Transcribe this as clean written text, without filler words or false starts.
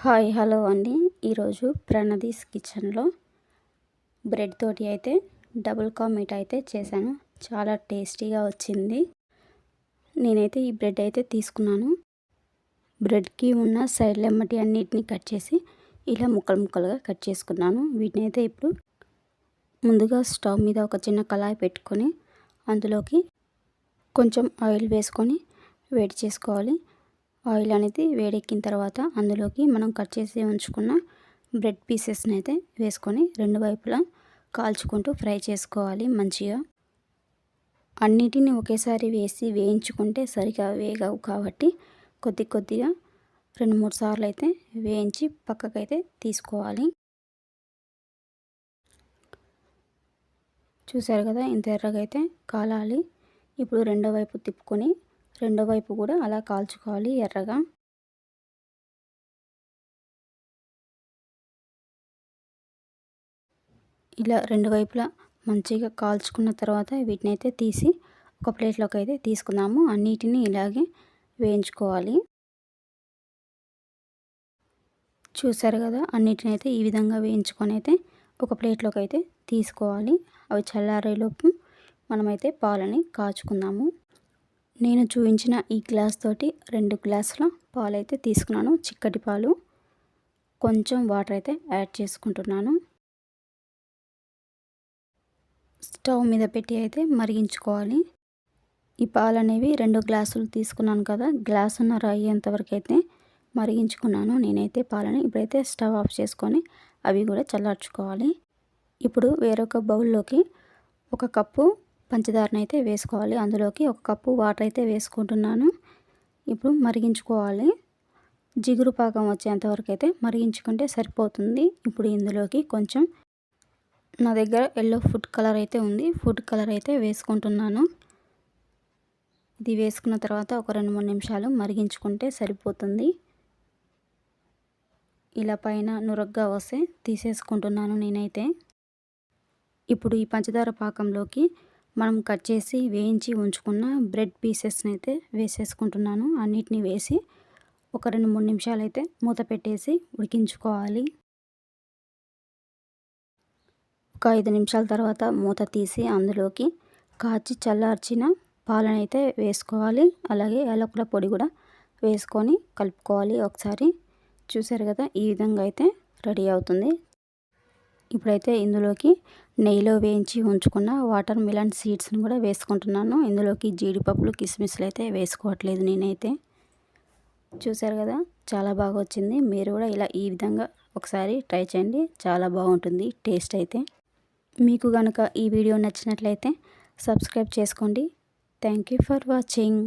Hi hello అండి. ఈరోజు ప్రణదీస్ కిచెన్లో బ్రెడ్ తోటి అయితే డబుల్ కా మీఠా అయితే చేశాను. చాలా టేస్టీగా వచ్చింది. నేనైతే ఈ బ్రెడ్ అయితే తీసుకున్నాను. బ్రెడ్కి ఉన్న సైడ్ లెమ్మటి అన్నిటిని కట్ చేసి ఇలా ముక్కలు ముక్కలుగా కట్ చేసుకున్నాను. వీటిని అయితే ఇప్పుడు ముందుగా స్టవ్ మీద ఒక చిన్న కళాయి పెట్టుకొని అందులోకి కొంచెం ఆయిల్ వేసుకొని వేడి చేసుకోవాలి. ఆయిల్ అనేది వేడెక్కిన తర్వాత అందులోకి మనం కట్ చేసి ఉంచుకున్న బ్రెడ్ పీసెస్ని అయితే వేసుకొని రెండు వైపులా కాల్చుకుంటూ ఫ్రై చేసుకోవాలి మంచిగా. అన్నిటిని ఒకేసారి వేసి వేయించుకుంటే సరిగా వేగవు కాబట్టి కొద్ది కొద్దిగా 2-3 సార్లు అయితే వేయించి పక్కకైతే తీసుకోవాలి. చూసారు కదా, ఇంత ఎర్రగా అయితే కాలాలి. ఇప్పుడు రెండో వైపు తిప్పుకొని రెండో వైపు కూడా అలా కాల్చుకోవాలి ఎర్రగా. ఇలా రెండు వైపులా మంచిగా కాల్చుకున్న తర్వాత వీటిని అయితే తీసి ఒక ప్లేట్లోకి అయితే తీసుకుందాము. అన్నిటినీ ఇలాగే వేయించుకోవాలి. చూసారు కదా, అన్నిటిని అయితే ఈ విధంగా వేయించుకొని అయితే ఒక ప్లేట్లోకి అయితే తీసుకోవాలి. అవి చల్లారేలోపు మనమైతే పాలని కాచుకుందాము. నేను చూపించిన ఈ గ్లాస్ తోటి 2 గ్లాసుల పాలు అయితే తీసుకున్నాను. చిక్కటి పాలు. కొంచెం వాటర్ అయితే యాడ్ చేసుకుంటున్నాను. స్టవ్ మీద పెట్టి అయితే మరిగించుకోవాలి. ఈ పాలు అనేవి 2 గ్లాసులు తీసుకున్నాను కదా, గ్లాసున్నర అయ్యేంత వరకు అయితే మరిగించుకున్నాను నేనైతే పాలని. ఇప్పుడైతే స్టవ్ ఆఫ్ చేసుకొని అవి కూడా చల్లార్చుకోవాలి. ఇప్పుడు వేరొక బౌల్లోకి 1 కప్పు పంచదారని అయితే వేసుకోవాలి. అందులోకి 1 కప్పు వాటర్ అయితే వేసుకుంటున్నాను. ఇప్పుడు మరిగించుకోవాలి. జిగురు పాకం వచ్చేంత వరకు అయితే మరిగించుకుంటే సరిపోతుంది. ఇప్పుడు ఇందులోకి కొంచెం నా దగ్గర ఎల్లో ఫుడ్ కలర్ అయితే ఉంది. ఫుడ్ కలర్ అయితే వేసుకుంటున్నాను. ఇది వేసుకున్న తర్వాత ఒక 2-3 నిమిషాలు మరిగించుకుంటే సరిపోతుంది. ఇలా పైన నురగ్గా వస్తే తీసేసుకుంటున్నాను నేనైతే. ఇప్పుడు ఈ పంచదార పాకంలోకి మనం కట్ చేసి వేయించి ఉంచుకున్న బ్రెడ్ పీసెస్ని అయితే వేసేసుకుంటున్నాను. అన్నిటినీ వేసి ఒక 2-3 నిమిషాలు అయితే మూత పెట్టేసి ఉడికించుకోవాలి. ఒక 5 నిమిషాల తర్వాత మూత తీసి అందులోకి కాచి చల్లార్చిన పాలను అయితే వేసుకోవాలి. అలాగే యాలకుల పొడి కూడా వేసుకొని కలుపుకోవాలి ఒకసారి. చూసారు కదా, ఈ విధంగా అయితే రెడీ అవుతుంది. ఇప్పుడైతే ఇందులోకి నెయ్యిలో వేయించి ఉంచుకున్న వాటర్ మిలన్ సీడ్స్ని కూడా వేసుకుంటున్నాను. ఇందులోకి జీడిపప్పులు కిస్మిస్లు అయితే వేసుకోవట్లేదు నేనైతే. చూసారు కదా, చాలా బాగా వచ్చింది. మీరు కూడా ఇలా ఈ విధంగా ఒకసారి ట్రై చేయండి. చాలా బాగుంటుంది టేస్ట్ అయితే. మీకు కనుక ఈ వీడియో నచ్చినట్లయితే సబ్స్క్రైబ్ చేసుకోండి. Thank you for watching.